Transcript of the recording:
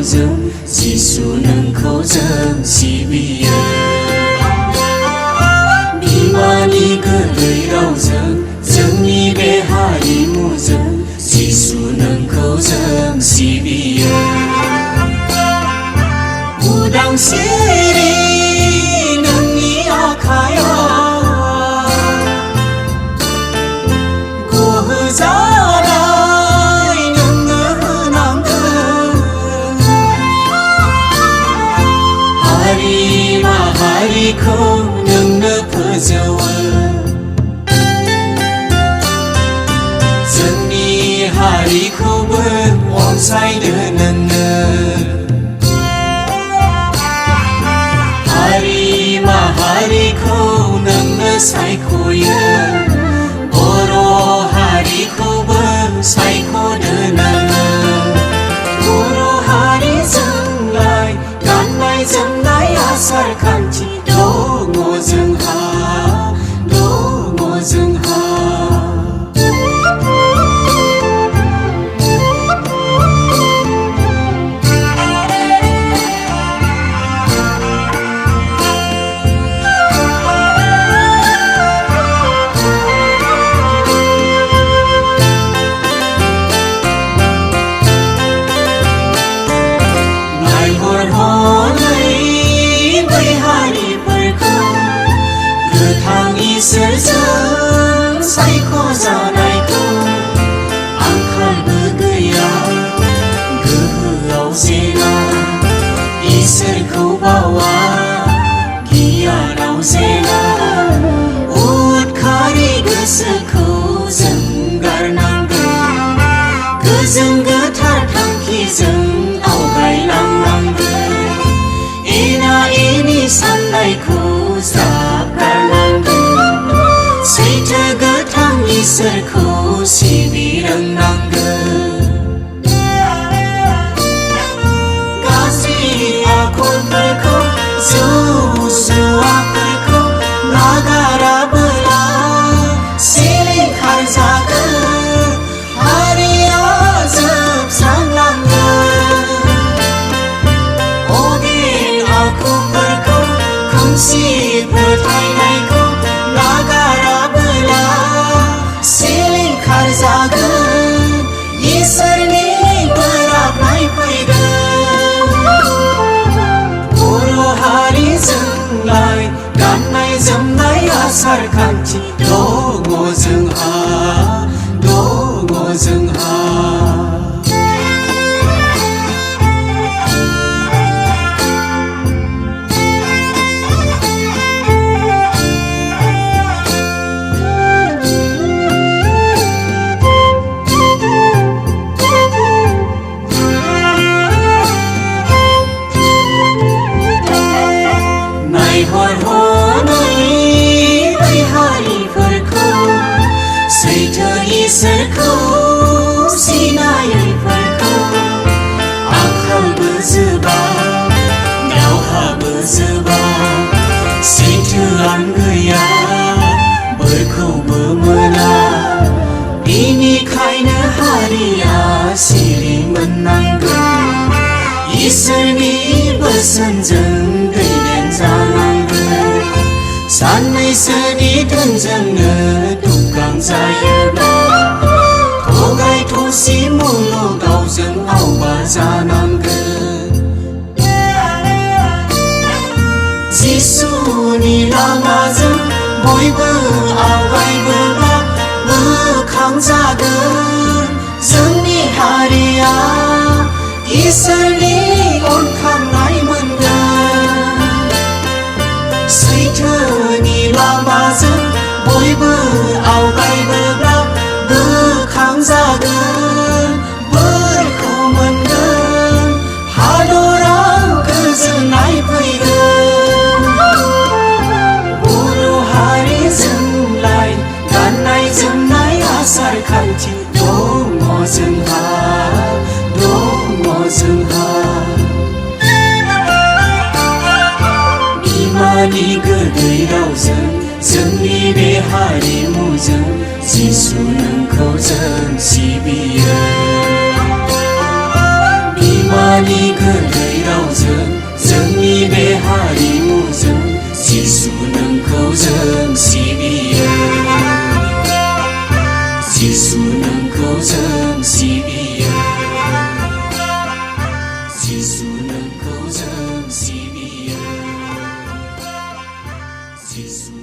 जों जिसु नोंखौ जों सिबियो। बिमानि गोदै रावजों जोंनि बे हारिमुजों जिसु नोंखौ जों सिबियो। उदांस्रि नोंनि आखायाव गोहो जानाय नोंनो होनांगोन। हारि माहारिखौ नोंनो फोजौवो। जोंनि हारिखौबो अनसायनो नोंनो। हारि माहारिखौ नोंनो सायख'यो। बर' हारिखौबो सायख'नो नोङो। बर' हारिजोंलाय गाननाय जोमनाय आसार खान्थि दङ जोंहा, दङ जोंहा। इसोरजों सायख'जानायखौ आंखालबो गैया, गोहोआव जेना। इसोरखौ बावा, गियानाव जेना। उदखारि गोसोखौ जों गारनांगोन। गोजों गोथार थांखिजों आवगायलांनांगोन। एना एनि साननायखौ ज्राब गारनांगोन। सैथो गोथां इसोरखौ सिबिरोंनांगोन। गाज्रि आखलफोरखौ जौजुवाफोरखौ नागाराबोला सिलिंखार जागोन। हारिया जोबस्रांलांगोन। अगिन आखुफोरखौ खोमसि फोथायनायखौ नागाराबोला सिलिंखार जागोन। इसोरनि बोराबनाय फैगोन। बर' हारिजोंलाय गाननाय जोमनाय आसार खान्थि दङ जोंहा, दङ जोंहा। सैथो इसोरखौ सिनायैफोरखौ आंखालबो जोबा, दावहाबो जोबा। सैथोआनो गैया, बोरखौबो मोना। बिनिखायनो हारिया सिरि मोननांगोन। इसोरनि बोसोनजों दैदेनजानांगोन। साननैसोनि धोनजोंनो दुगांजायोब्ला थगाय थसि मुलुगाव जों आवबा जानांगोन। जिसुनि लामाजों बयबो आवगायबोब्ला बोखांजागोन जोंनि हारिया। इसोरनि अनखांनाय मोनगोन। सैथोनि लामाजों बयबो आवगायबोब्ला बोखांजागोन, बोरखौ मोनगोन। हादराव गोजोननाय फैगोन। बर' हारिजोंलाय गाननाय जोमनाय आसार खान्थि दङ जोंहा, दङ जोंहा। बिमानि गोदै रावजों जोंनि बे हारिमुजों जिसु नोंखौ जों सिबियो। बिमानि गोदै जोंनि बे हारिमुजों जिसु नोंखौ जों सिबियो जिसु नोंखौ जों सिबियो जिसु नोंखौ जों सिबियो जिसु